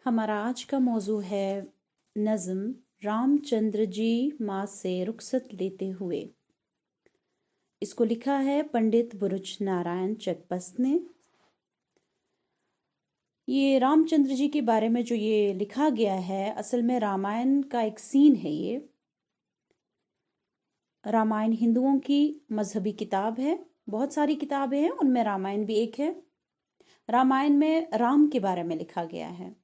हमारा आज का मौजू है नज़्म रामचंद्र जी माँ से रुखसत लेते हुए। इसको लिखा है पंडित बुरुज नारायण चकबस्त ने। ये रामचंद्र जी के बारे में जो ये लिखा गया है, असल में रामायण का एक सीन है। ये रामायण हिंदुओं की मजहबी किताब है। बहुत सारी किताबें हैं, उनमें रामायण भी एक है। रामायण में राम के बारे में लिखा गया है,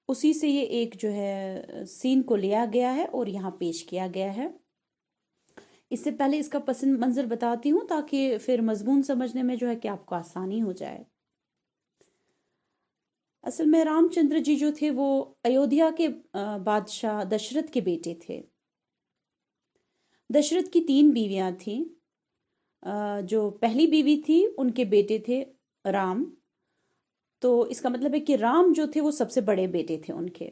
उसी से ये एक जो है सीन को लिया गया है और यहाँ पेश किया गया है। इससे पहले इसका पसंद मंजर बताती हूँ ताकि फिर मजमून समझने में जो है कि आपको आसानी हो जाए। असल में रामचंद्र जी जो थे वो अयोध्या के बादशाह दशरथ के बेटे थे। दशरथ की 3 बीवियां थीं। जो पहली बीवी थी उनके बेटे थे राम, तो इसका मतलब है कि राम जो थे वो सबसे बड़े बेटे थे उनके।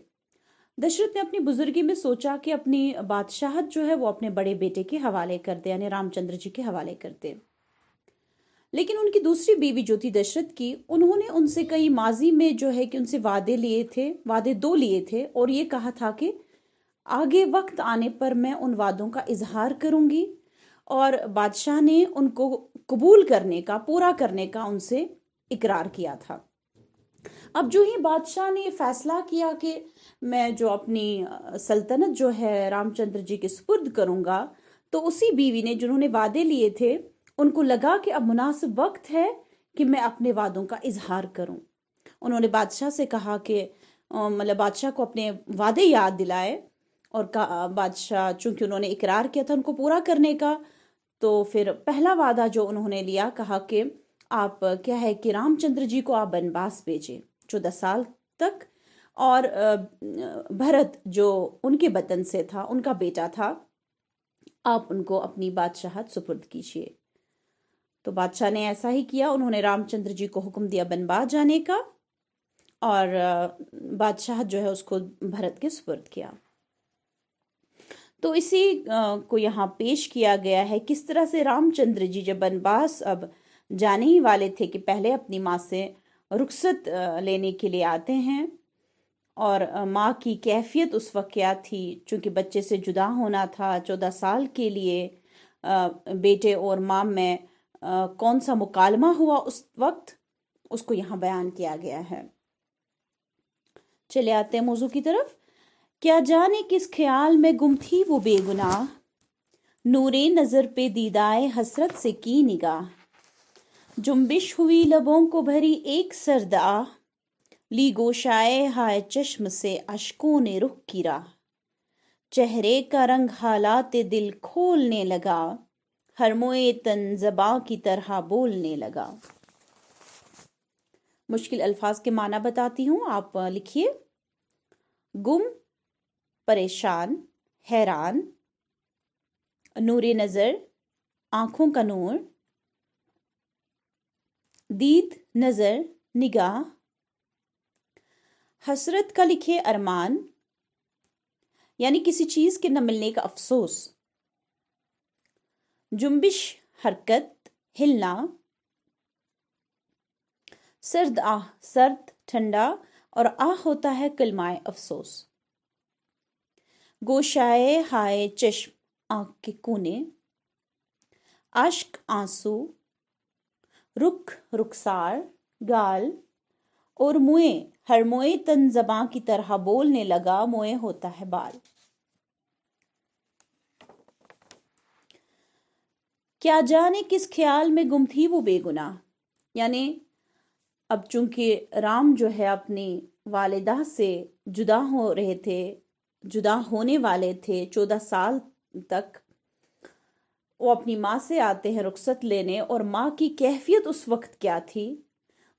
दशरथ ने अपनी बुजुर्गी में सोचा कि अपनी बादशाहत जो है वो अपने बड़े बेटे के हवाले कर दे, यानी रामचंद्र जी के हवाले कर दे। लेकिन उनकी दूसरी बीवी जो थी दशरथ की, उन्होंने उनसे कई माजी में जो है कि उनसे वादे दो लिए थे और ये कहा था कि आगे वक्त आने पर मैं उन वादों का इजहार करूंगी, और बादशाह ने उनको कबूल करने का, पूरा करने का उनसे इकरार किया था। अब जो ही बादशाह ने फैसला किया कि मैं जो अपनी सल्तनत जो है रामचंद्र जी के सुपुर्द करूंगा, तो उसी बीवी ने जिन्होंने वादे लिए थे उनको लगा कि अब मुनासिब वक्त है कि मैं अपने वादों का इजहार करूं। उन्होंने बादशाह से कहा कि मतलब बादशाह को अपने वादे याद दिलाए, और बादशाह चूंकि उन्होंने इकरार किया था उनको पूरा करने का, तो फिर पहला वादा जो उन्होंने लिया, कहा कि आप क्या है कि रामचंद्र जी को आप बनवास भेजें 14 साल तक, और भरत जो उनके वतन से था, उनका बेटा था, आप उनको अपनी बादशाहत सुपुर्द कीजिए। तो बादशाह ने ऐसा ही किया। उन्होंने रामचंद्र जी को हुक्म दिया बनवास जाने का, और बादशाह जो है उसको भरत के सुपुर्द किया। तो इसी को यहाँ पेश किया गया है, किस तरह से रामचंद्र जी जब बनवास अब जाने ही वाले थे कि पहले अपनी माँ से रुखसत लेने के लिए आते हैं। और माँ की कैफियत उस वक्त क्या थी, चूँकि बच्चे से जुदा होना था 14 साल के लिए। बेटे और माँ में कौन सा मुकालमा हुआ उस वक्त, उसको यहाँ बयान किया गया है। चले आते हैं मौजू की तरफ। क्या जाने किस ख्याल में गुम थी वो बेगुनाह, नूरे नजर पे दीदाए हसरत से की निगाह। जुम्बिश हुई लबों को भरी एक सर्द आह, ली गोशाए हाय चश्म से अश्कों ने रुख की राह। चेहरे का रंग हालात दिल खोलने लगा, हर मोए तन ज़बां की तरह बोलने लगा। मुश्किल अल्फाज के माना बताती हूँ, आप लिखिए। गुम, परेशान, हैरान। नूरे नज़र, आंखों का नूर। दीद, नज़र, निगाह। हसरत का लिखे अरमान, यानी किसी चीज के न मिलने का अफसोस। जुम्बिश, हरकत, हिलना। सर्द आह, सर्द, ठंडा, और आह होता है कलमाए अफसोस। गोशाए हाय चश्म, आंख के कोने। अश्क, आंसू। रुख, रुखसार, गाल। और मुए, हर मोए तन ज़बां की तरह बोलने लगा। मोए होता है बाल। क्या जाने किस ख्याल में गुम थी वो बेगुनाह, यानी अब चूंकि राम जो है अपनी वालिदा से जुदा हो रहे थे, जुदा होने वाले थे 14 साल तक। वो अपनी माँ से आते हैं रुखसत लेने, और माँ की कैफियत उस वक्त क्या थी,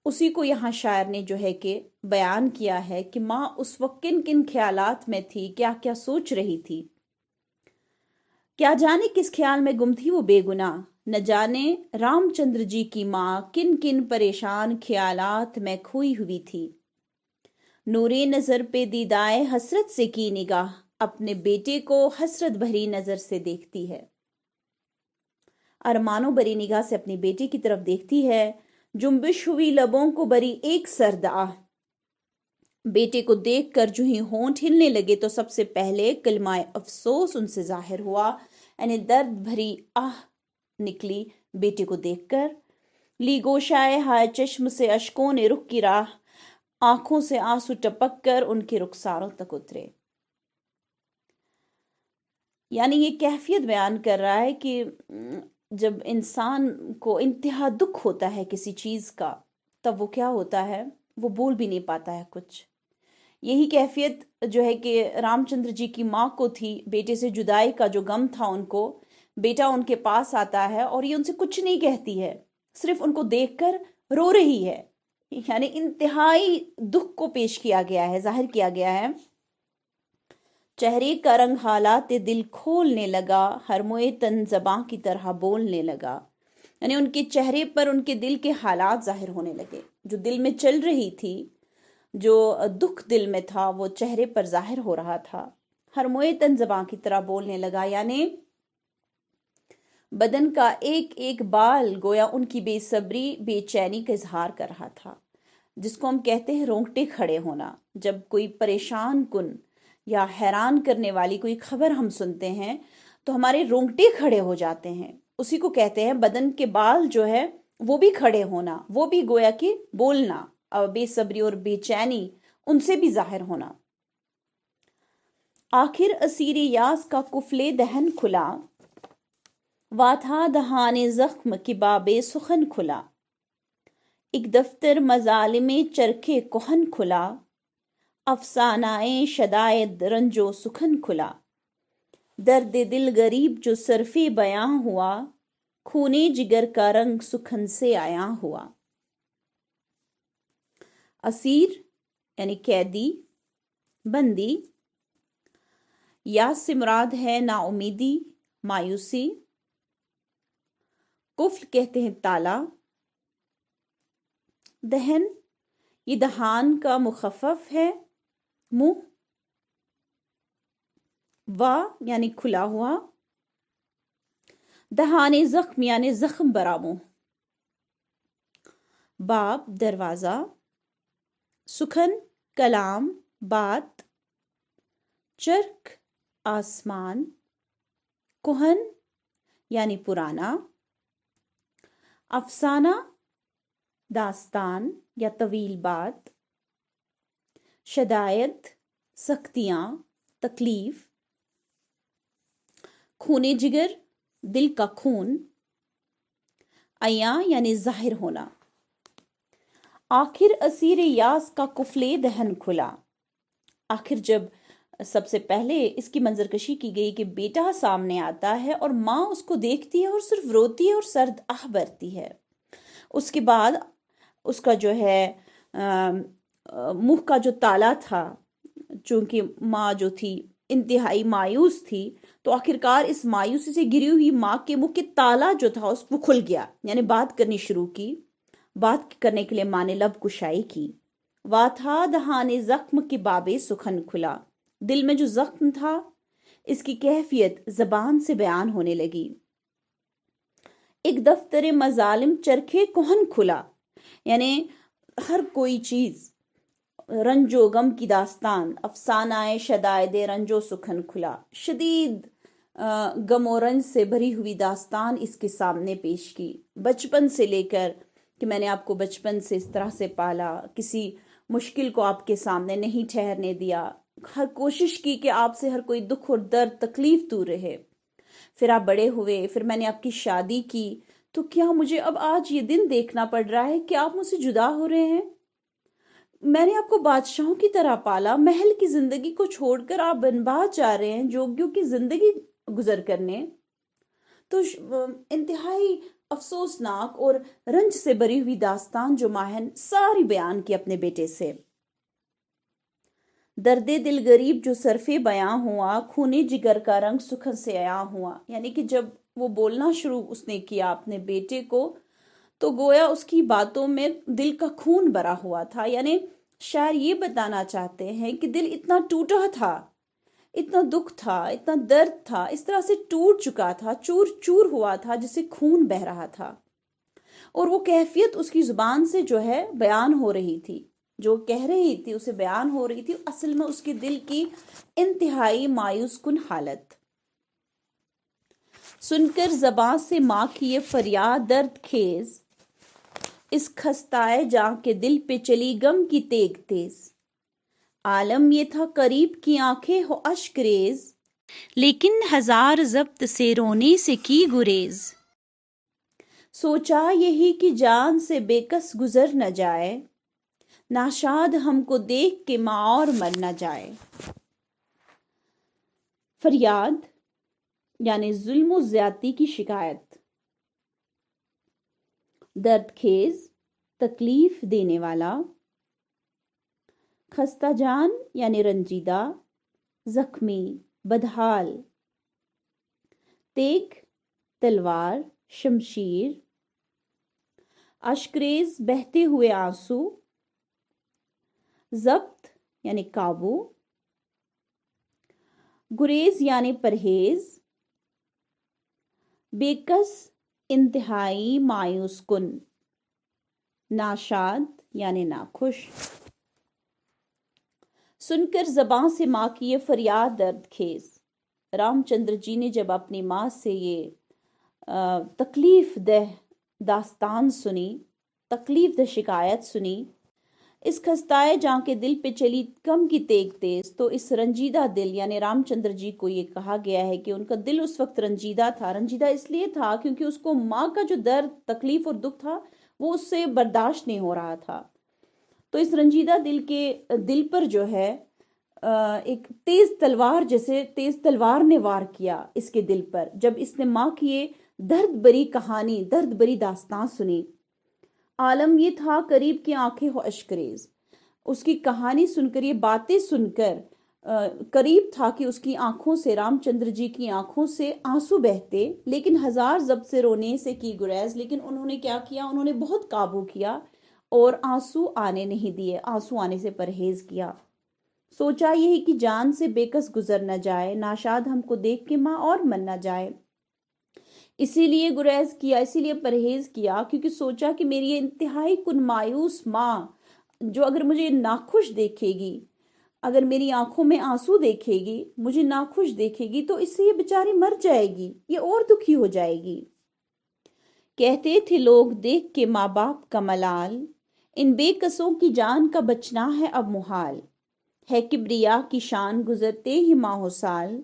उसी को यहाँ शायर ने जो है कि बयान किया है कि माँ उस वक्त किन किन ख्यालात में थी, क्या क्या सोच रही थी। क्या जाने किस ख्याल में गुम थी वो बेगुनाह, न जाने रामचंद्र जी की माँ किन किन परेशान ख्यालात में खोई हुई थी। नूरे नजर पे दीदाए हसरत से की निगाह, अपने बेटे को हसरत भरी नजर से देखती है, अरमानों भरी निगाह से अपनी बेटी की तरफ देखती है। जुम्बिश हुई लबों को भरी एक सर्द आह, बेटे को देखकर जो ही होंठ हिलने लगे तो सबसे पहले कलमाए अफसोस उनसे जाहिर हुआ, यानी दर्द भरी आह निकली बेटे को देखकर। ली गोशाए हाय चश्म से अश्कों ने रुख की राह, आंखों से आंसू टपक कर उनके रुखसारों तक उतरे। यानी ये कैफियत बयान कर रहा है कि जब इंसान को इंतहा दुख होता है किसी चीज़ का, तब वो क्या होता है, वो बोल भी नहीं पाता है कुछ। यही कैफियत जो है कि रामचंद्र जी की माँ को थी, बेटे से जुदाई का जो गम था उनको। बेटा उनके पास आता है और ये उनसे कुछ नहीं कहती है, सिर्फ उनको देखकर रो रही है। यानी इंतहाई दुख को पेश किया गया है, जाहिर किया गया है। चेहरे का रंग हालात दिल खोलने लगा, हर मोए तन ज़बां की तरह बोलने लगा। यानी उनके चेहरे पर उनके दिल के हालात जाहिर होने लगे, जो दिल में चल रही थी, जो दुख दिल में था, वो चेहरे पर जाहिर हो रहा था। हर मोए तन ज़बां की तरह बोलने लगा, यानी बदन का एक एक बाल गोया उनकी बेसब्री बेचैनी का इजहार कर रहा था, जिसको हम कहते हैं रोंगटे खड़े होना। जब कोई परेशान कुन या हैरान करने वाली कोई खबर हम सुनते हैं तो हमारे रोंगटे खड़े हो जाते हैं, उसी को कहते हैं बदन के बाल जो है वो भी खड़े होना, वो भी गोया कि बोलना, बेसब्री और बेचैनी उनसे भी जाहिर होना। आखिर असीरी यास का कुफले दहन खुला, वाथा दहाने जख्म की बाबे सुखन खुला। एक दफ्तर मजालिमे चरखे कोहन खुला, अफसानाए शदायद रंजो सुखन खुला। दर्द दिल गरीब जो सरफे बयां हुआ, खूने जिगर का रंग सुखन से आया हुआ। असीर यानी कैदी, बंदी। यास से मुराद है नाउमीदी, मायूसी। कुफ्ल कहते हैं ताला। दहन ये दहान का मुखफ़फ़ है, मुंह। वा यानी खुला हुआ। दहाने जख्म यानी जख्म बरा मुंह। बाब दरवाज़ा। सुखन कलाम बात। चरख आसमान। कुहन यानी पुराना। अफसाना दास्तान या तवील बात। शदायत सख्तियाँ, तकलीफ। खूने जिगर दिल का खून। अया यानी जाहिर होना। आखिर असीर यास का कुफले दहन खुला। आखिर जब सबसे पहले इसकी मंजरकशी की गई कि बेटा सामने आता है और माँ उसको देखती है और सिर्फ रोती है और सर्द आह भरती है। उसके बाद उसका जो है मुंह का जो ताला था, चूंकि माँ जो थी इंतहाई मायूस थी, तो आखिरकार इस मायूसी से गिरी हुई माँ के मुंह के ताला जो था वो खुल गया, यानी बात करनी शुरू की। बात करने के लिए माँ ने लब कुशाई की। वाथा दहाने जख्म की बाबे सुखन खुला। दिल में जो जख्म था इसकी कैफियत जबान से बयान होने लगी। एक दफ्तर मजालिम चरखे कोहन खुला, यानी हर कोई चीज, रंजो गम की दास्तान, अफसानाए शदायद रंजो सुखन खुला, शदीद गम और रंज से भरी हुई दास्तान इसके सामने पेश की। बचपन से लेकर कि मैंने आपको बचपन से इस तरह से पाला, किसी मुश्किल को आपके सामने नहीं ठहरने दिया, हर कोशिश की कि आपसे हर कोई दुख और दर्द तकलीफ दूर रहे। फिर आप बड़े हुए, फिर मैंने आपकी शादी की, तो क्या मुझे अब आज ये दिन देखना पड़ रहा है कि आप मुझसे जुदा हो रहे हैं? मैंने आपको बादशाहों की तरह पाला, महल की जिंदगी को छोड़कर आप बनबाज जा रहे हैं जोगियों की जिंदगी गुजर करने। तो इंतहाई अफसोसनाक और रंज से भरी हुई दास्तान जो माहन सारी बयान की अपने बेटे से। दर्दे दिल गरीब जो सरफे बयां हुआ, खूने जिगर का रंग सुखन से आया हुआ। यानी कि जब वो बोलना शुरू उसने किया अपने बेटे को, तो गोया उसकी बातों में दिल का खून भरा हुआ था। यानी शायर ये बताना चाहते हैं कि दिल इतना टूटा था, इतना दुख था, इतना दर्द था, इस तरह से टूट चुका था, चूर चूर हुआ था, जिससे खून बह रहा था। और वो कैफियत उसकी जुबान से जो है बयान हो रही थी। جو کہہ رہی تھی، اسے بیان ہو رہی تھی، اصل میں اس کے دل کی انتہائی مایوس کن حالت۔ سن کر زباں سے ماں کی یہ فریاد درد خیز، اس خستائے جاں کے دل پہ چلی غم کی تیگ تیز۔ عالم یہ تھا قریب کی آنکھیں ہو اشک ریز، لیکن ہزار ضبط سے رونے سے کی گریز۔ سوچا یہی کہ جان سے بے کس گزر نہ جائے، ناشاد ہم کو دیکھ کے ماں اور مر نہ جائے۔ فریاد یعنی ظلم و زیادتی کی شکایت، درد خیز تکلیف دینے والا، خستہ جان یعنی رنجیدہ، زخمی، بدحال، تیگ تلوار، شمشیر، اشکریز بہتے ہوئے آنسو، ضبط یعنی قابو، گریز یعنی پرہیز، بےکس انتہائی مایوس کن، ناشاد یعنی ناخوش۔ سن کر زباں سے ماں کی یہ فریاد درد خیز، رام چندر جی نے جب اپنی ماں سے یہ تکلیف دہ داستان سنی، تکلیف دہ شکایت سنی، اس خستائے جاں کے دل پہ چلی غم کی تیگ تیز، تو اس رنجیدہ دل یعنی رام چندر جی کو یہ کہا گیا ہے کہ ان کا دل اس وقت رنجیدہ تھا۔ رنجیدہ اس لیے تھا کیونکہ اس کو ماں کا جو درد، تکلیف اور دکھ تھا وہ اس سے برداشت نہیں ہو رہا تھا۔ تو اس رنجیدہ دل پر جو ہے ایک تیز تلوار، جیسے تیز تلوار نے وار کیا اس کے دل پر، جب اس نے ماں کی یہ درد بری کہانی، درد بری داستان سنی۔ عالم یہ تھا قریب کی آنکھیں ہو اشکریز، اس کی کہانی سن کر، یہ باتیں سن کر قریب تھا کہ اس کی آنکھوں سے، رام چندر جی کی آنکھوں سے آنسو بہتے، لیکن ہزار ضبط سے رونے سے کی گریز۔ لیکن انہوں نے کیا کیا؟ انہوں نے بہت قابو کیا اور آنسو آنے نہیں دیے، آنسو آنے سے پرہیز کیا۔ سوچا یہی کہ جان سے بے کس گزر نہ جائے، ناشاد ہم کو دیکھ کے ماں اور من نہ جائے۔ اسی لیے گریز کیا، اسی لیے پرہیز کیا، کیونکہ سوچا کہ میری یہ انتہائی کن مایوس ماں، جو اگر مجھے ناخوش دیکھے گی، اگر میری آنکھوں میں آنسو دیکھے گی، مجھے ناخوش دیکھے گی، تو اس سے یہ بیچاری مر جائے گی، یہ اور دکھی ہو جائے گی۔ کہتے تھے لوگ دیکھ کے ماں باپ کا ملال، ان بے کسوں کی جان کا بچنا ہے اب محال۔ ہے کبریا کی شان گزرتے ہی ماہ و سال،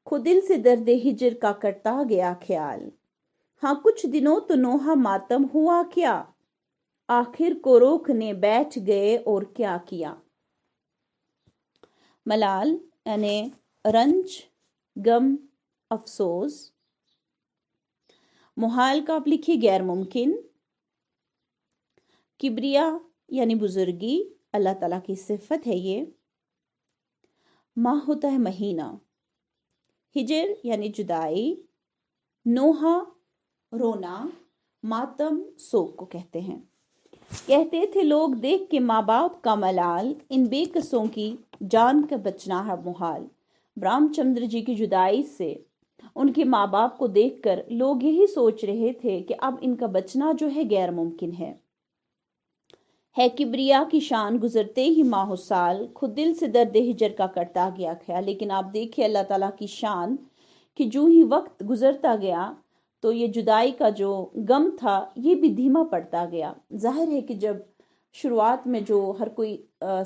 خود دل سے درد ہجر کا کرتا گیا خیال۔ ہاں کچھ دنوں تو نوحہ ماتم ہوا کیا، آخر کو روکنے بیٹھ گئے اور کیا کیا۔ ملال یعنی رنج، غم، افسوس۔ محال کا آپ لکھیے غیر ممکن۔ کبریا یعنی بزرگی، اللہ تعالیٰ کی صفت ہے یہ۔ ماہ ہوتا ہے مہینہ، ہجر یعنی جدائی، نوحہ رونا، ماتم سوگ کو کہتے ہیں۔ کہتے تھے لوگ دیکھ کے ماں باپ کا ملال، ان بے کسوں کی جان کا بچنا ہے محال۔ رام چندر جی کی جدائی سے، ان کے ماں باپ کو دیکھ کر لوگ یہی سوچ رہے تھے کہ اب ان کا بچنا جو ہے غیر ممکن ہے۔ ہے کبریا کی شان گزرتے ہی ماہ و سال، خود دل سے درد ہجر کا کرتا گیا خیال۔ لیکن آپ دیکھیں اللہ تعالیٰ کی شان کہ جو ہی وقت گزرتا گیا تو یہ جدائی کا جو غم تھا یہ بھی دھیما پڑتا گیا۔ ظاہر ہے کہ جب شروعات میں جو ہر کوئی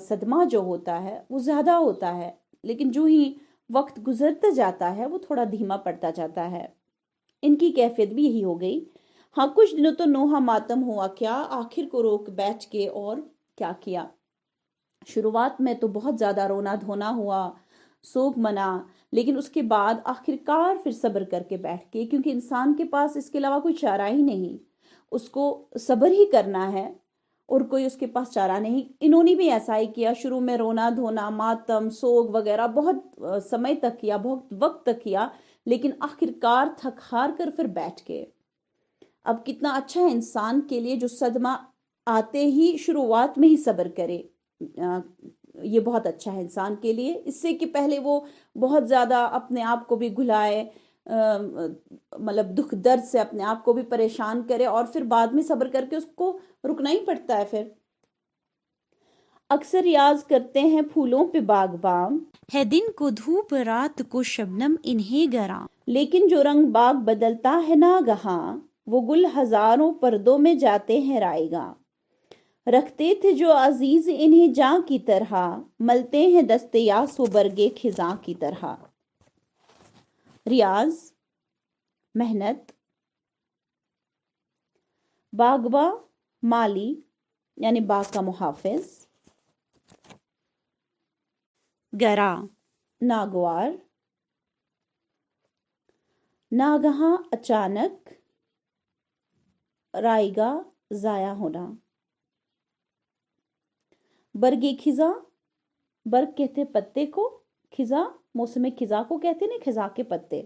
صدمہ جو ہوتا ہے وہ زیادہ ہوتا ہے، لیکن جو ہی وقت گزرتا جاتا ہے وہ تھوڑا دھیما پڑتا جاتا ہے۔ ان کی کیفیت بھی یہی ہو گئی۔ ہاں کچھ دنوں تو نوحہ ماتم ہوا کیا، آخر کو روک بیٹھ کے اور کیا کیا۔ شروعات میں تو بہت زیادہ رونا دھونا ہوا، سوگ منا، لیکن اس کے بعد آخرکار پھر صبر کر کے بیٹھ کے، کیونکہ انسان کے پاس اس کے علاوہ کوئی چارہ ہی نہیں، اس کو صبر ہی کرنا ہے اور کوئی اس کے پاس چارہ نہیں۔ انہوں نے بھی ایسا ہی کیا، شروع میں رونا دھونا، ماتم، سوگ وغیرہ بہت سمے تک کیا، بہت وقت تک کیا، لیکن آخرکار تھک ہار کر پھر بیٹھ گئے۔ اب کتنا اچھا ہے انسان کے لیے جو صدمہ آتے ہی شروعات میں ہی صبر کرے، یہ بہت اچھا ہے انسان کے لیے، اس سے کہ پہلے وہ بہت زیادہ اپنے آپ کو بھی گھلائے، مطلب دکھ درد سے اپنے آپ کو بھی پریشان کرے اور پھر بعد میں صبر کر کے اس کو رکنا ہی پڑتا ہے۔ پھر अक्सर रियाज करते हैं फूलों पे बागबां, है दिन को धूप रात को शबनम इन्हें गरां, लेकिन जो रंग बाग बदलता है नागहां, वो गुल हजारों पर्दों में जाते हैं रायगा। रखते थे जो अजीज इन्हें जां की तरह, मलते हैं दस्ते यास वो बरगे खिजां की तरह। रियाज, मेहनत। बागबा, माली यानी बाग का मुहाफिज। गरा, नागवार। नागहां, अचानक। रायगा, जाया होना। बरगे खिजा, बर्ग कहते पत्ते को, खिजा मौसम खिजा को कहते हैं, खिजा के पत्ते।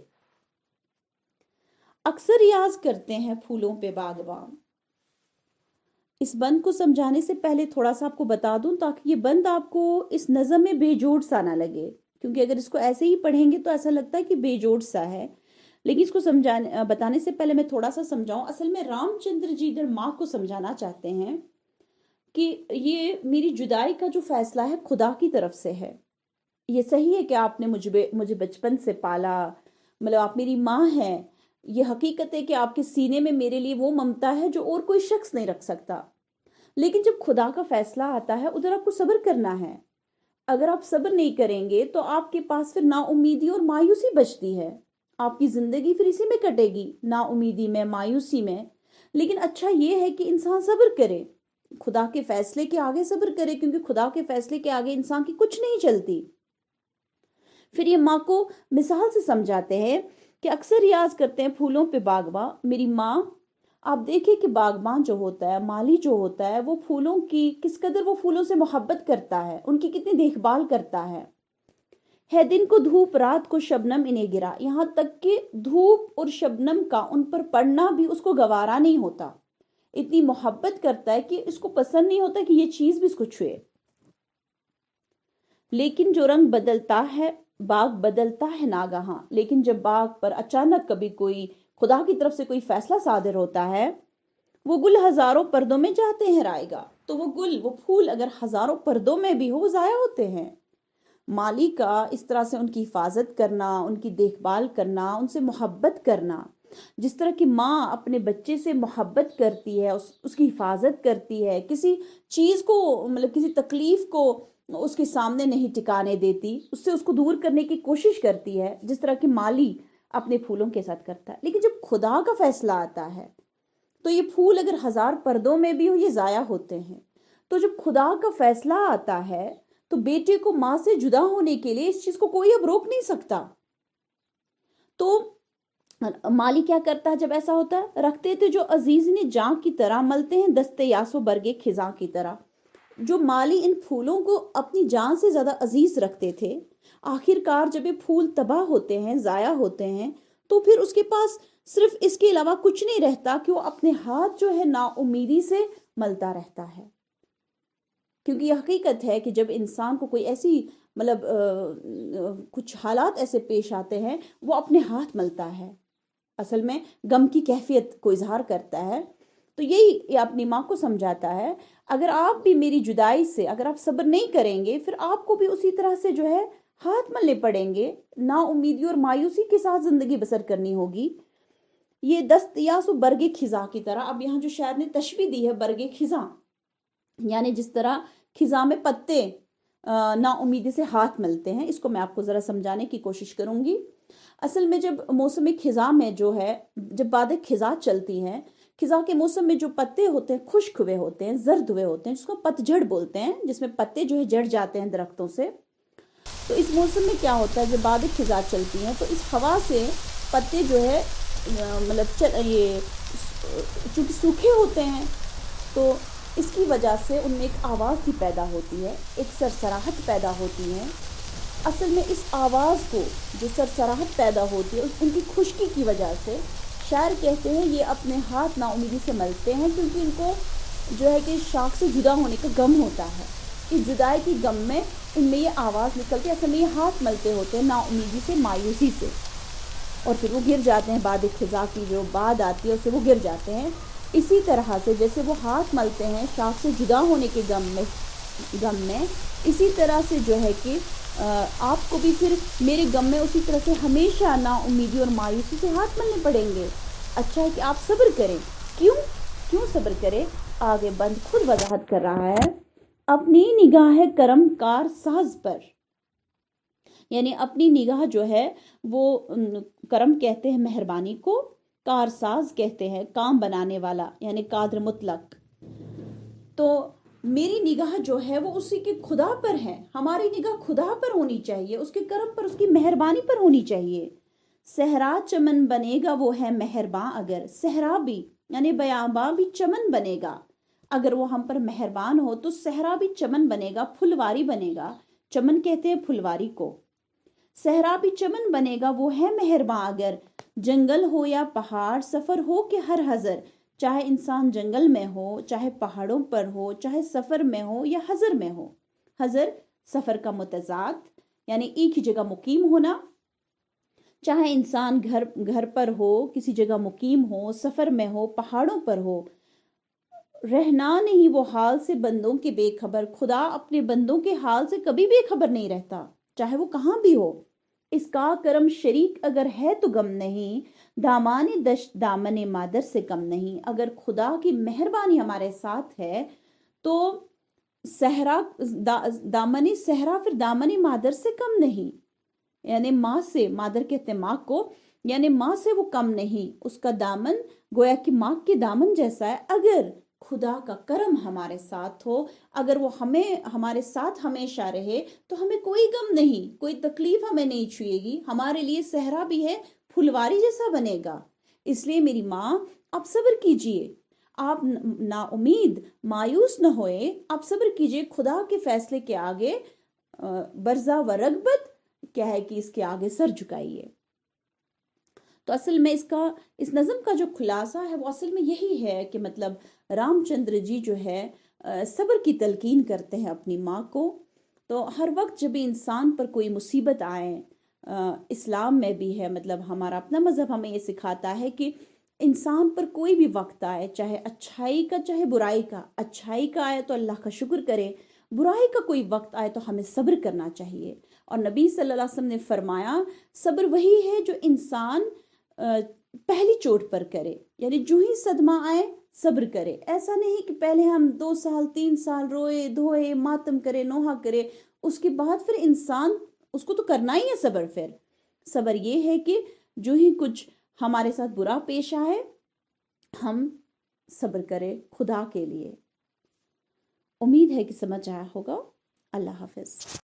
अक्सर रियाज करते हैं फूलों पे बागबां। इस बंद को समझाने से पहले थोड़ा सा आपको बता दूं, ताकि ये बंद आपको इस नज़म में बेजोड़ सा ना लगे, क्योंकि अगर इसको ऐसे ही पढ़ेंगे तो ऐसा लगता है कि बेजोड़ सा है। लेकिन इसको बताने से पहले मैं थोड़ा सा समझाऊं। असल में रामचंद्र जी इधर माँ को समझाना चाहते हैं कि ये मेरी जुदाई का जो फैसला है खुदा की तरफ से है। ये सही है कि आपने मुझे बचपन से पाला, मतलब आप मेरी माँ हैं। ये हकीकत है कि आपके सीने में मेरे लिए वो ममता है जो और कोई शख्स नहीं रख सकता। लेकिन जब खुदा का फैसला आता है, उधर आपको सब्र करना है। अगर आप सब्र नहीं करेंगे तो आपके पास फिर नाउमीदी और मायूसी बचती है। आपकी जिंदगी फिर इसी में कटेगी, नाउमीदी में, मायूसी में। लेकिन अच्छा ये है कि इंसान सब्र करे, खुदा के फैसले के आगे सब्र करे, क्योंकि खुदा के फैसले के आगे इंसान की कुछ नहीं चलती। फिर ये माँ को मिसाल से समझाते हैं कि अक्सर रियाज करते हैं फूलों पे बागबां। मेरी माँ, आप देखिए कि बागबान जो होता है, माली जो होता है, वो फूलों की किस कदर वो फूलों से मोहब्बत करता है, उनकी कितनी देखभाल करता है दिन को धूप रात को शबनम इन्हें गिरा, यहाँ तक कि धूप और शबनम का उन पर पड़ना भी उसको गवारा नहीं होता। इतनी मोहब्बत करता है कि इसको पसंद नहीं होता कि ये चीज भी इसको छुए। लेकिन जो रंग बदलता है, बाग बदलता है नागहां, लेकिन जब बाग पर अचानक कभी कोई खुदा की तरफ से कोई फैसला सादिर होता है, वो गुल हजारों पर्दों में जाते हैं रायगा। तो वो गुल, वो फूल अगर हजारों पर्दों में भी हो, वो जाया होते हैं। माली का इस तरह से उनकी हिफाजत करना, उनकी देखभाल करना, उनसे मोहब्बत करना, जिस तरह की माँ अपने बच्चे से मोहब्बत करती है, उसकी हिफाजत करती है, किसी चीज को, मतलब किसी तकलीफ को उसके सामने नहीं टिकाने देती, उससे उसको दूर करने की कोशिश करती है, जिस तरह की माली अपने फूलों के साथ करता है। लेकिन जब खुदा का फैसला आता है तो ये फूल अगर हजार पर्दों में भी हो, ये जाया होते हैं। तो जब खुदा का फैसला आता है तो बेटे को माँ से जुदा होने के लिए इस चीज को कोई अब रोक नहीं सकता। तो माली क्या करता है जब ऐसा होता है? रखते थे जो अजीज ने जां की तरह, मलते हैं दस्ते यासो बरगे खिजां की तरह। जो माली इन फूलों को अपनी जान से ज्यादा अजीज रखते थे, आखिरकार जब ये फूल तबाह होते हैं, जाया होते हैं, तो फिर उसके पास सिर्फ इसके अलावा कुछ नहीं रहता कि वो अपने हाथ जो है नाउमीदी से मलता रहता है। क्योंकि यह हकीकत है कि जब इंसान को कोई ऐसी, मतलब कुछ हालात ऐसे पेश आते हैं, वो अपने हाथ मलता है, असल में गम की कैफियत को इजहार करता है। तो यही अपनी माँ को समझाता है, अगर आप भी मेरी जुदाई से, अगर आप सब्र नहीं करेंगे, फिर आपको भी उसी तरह से जो है हाथ मलने पड़ेंगे, ना उम्मीदी और मायूसी के साथ जिंदगी बसर करनी होगी। ये दस्त यासु बरगे खिजा की तरह। अब यहाँ जो शायर ने तशबीह दी है बरगे खिजा, यानी जिस तरह खिजा में पत्ते ना उम्मीदी से हाथ मलते हैं, इसको मैं आपको जरा समझाने की कोशिश करूंगी। असल में जब मौसम खिजा में जो है, जब बादे खिजा चलती हैं, खिजा के मौसम में जो पत्ते होते हैं खुश्क हुए होते हैं, जर्द हुए होते हैं, जिसको पतझड़ बोलते हैं, जिसमें पत्ते जो है जड़ जाते हैं दरख्तों से। तो इस मौसम में क्या होता है, जब बादे खिजा चलती हैं तो इस हवा से पत्ते जो है, मतलब ये चूंकि सूखे होते हैं, तो इसकी वजह से उनमें एक आवाज़ सी पैदा होती है, एक सरसराहट पैदा होती है। असल में इस आवाज़ को, जो सरसराहट पैदा होती है, उनकी खुश्की की वजह से शायर कहते हैं ये अपने हाथ नाउमीदी से मलते हैं, क्योंकि इनको जो है कि शाख से जुदा होने का गम होता है। इस जुदाई की गम में इनमें ये आवाज़ निकलती है, असल में ये हाथ मलते होते हैं नाउमीदी से, मायूसी से, और फिर वो गिर जाते हैं। बाद खिजा की जो बाद आती है उससे वो गिर जाते हैं। इसी तरह से जैसे वो हाथ मलते हैं शाख से जुदा होने के गम में, غم میں، اسی طرح سے جو ہے کہ آپ کو بھی پھر میرے غم میں اسی طرح سے ہمیشہ نا امیدی اور مایوسی سے ہاتھ ملنے پڑیں گے۔ اچھا ہے کہ آپ صبر کریں۔ کیوں صبر کریں؟ آگے بند خود وضاحت کر رہا ہے، اپنی نگاہ کرم کار ساز پر، یعنی اپنی نگاہ جو ہے وہ کرم کہتے ہیں مہربانی کو، کارساز کہتے ہیں کام بنانے والا، یعنی قادر مطلق۔ تو میری نگاہ جو ہے وہ اسی کے خدا پر ہے، ہماری نگاہ خدا پر ہونی چاہیے، اس کے کرم پر، اس کی مہربانی پر ہونی چاہیے۔ صحرا چمن بنے گا وہ ہے مہرباں اگر، صحرا بھی یعنی بیاباں بھی چمن بنے گا اگر وہ ہم پر مہربان ہو، تو صحرا بھی چمن بنے گا، پھلواری بنے گا۔ چمن کہتے ہیں پھلواری کو۔ صحرا بھی چمن بنے گا وہ ہے مہرباں اگر، جنگل ہو یا پہاڑ سفر ہو کہ ہر حضر، چاہے انسان جنگل میں ہو، چاہے پہاڑوں پر ہو، چاہے سفر میں ہو یا حضر میں ہو۔ حضر سفر کا متضاد، یعنی ایک ہی جگہ مقیم ہونا، چاہے انسان گھر پر ہو، کسی جگہ مقیم ہو، سفر میں ہو، پہاڑوں پر ہو، رہنا نہیں وہ حال سے بندوں کے بے خبر، خدا اپنے بندوں کے حال سے کبھی بے خبر نہیں رہتا، چاہے وہ کہاں بھی ہو۔ اس کا کرم شریک اگر ہے تو غم نہیں، دامان دشت دامن مادر سے کم نہیں۔ اگر خدا کی مہربانی ہمارے ساتھ ہے تو صحرا دامن صحرا پھر دامن مادر سے کم نہیں، یعنی ماں سے، مادر کہتے ہیں ماں کو، یعنی ماں سے وہ کم نہیں، اس کا دامن گویا کہ ماں کے دامن جیسا ہے۔ اگر خدا کا کرم ہمارے ساتھ ہو، اگر وہ ہمارے ساتھ ہمیشہ رہے تو ہمیں کوئی غم نہیں، کوئی تکلیف ہمیں نہیں چھوئے گی، ہمارے لیے صحرا بھی ہے پھلواری جیسا بنے گا۔ اس لیے میری ماں آپ صبر کیجئے، آپ نا امید مایوس نہ ہوئے، آپ صبر کیجئے، خدا کے فیصلے کے آگے برزہ و رغبت کیا ہے کہ اس کے آگے سر جھکائیے۔ تو اصل میں اس نظم کا جو خلاصہ ہے وہ اصل میں یہی ہے کہ مطلب رام چندر جی جو ہے صبر کی تلقین کرتے ہیں اپنی ماں کو۔ تو ہر وقت جب بھی انسان پر کوئی مصیبت آئے، اسلام میں بھی ہے، مطلب ہمارا اپنا مذہب ہمیں یہ سکھاتا ہے کہ انسان پر کوئی بھی وقت آئے، چاہے اچھائی کا چاہے برائی کا، اچھائی کا آئے تو اللہ کا شکر کرے، برائی کا کوئی وقت آئے تو ہمیں صبر کرنا چاہیے۔ اور نبی صلی اللہ علیہ وسلم نے فرمایا صبر وہی ہے جو انسان پہلی چوٹ پر کرے، یعنی جو ہی صدمہ آئے صبر کرے۔ ایسا نہیں کہ پہلے ہم 2 سال 3 سال روئے دھوئے ماتم کرے نوحہ کرے، اس کے بعد پھر انسان اس کو تو کرنا ہی ہے صبر۔ پھر صبر یہ ہے کہ جو ہی کچھ ہمارے ساتھ برا پیش آئے ہم صبر کرے خدا کے لیے۔ امید ہے کہ سمجھ آیا ہوگا۔ اللہ حافظ۔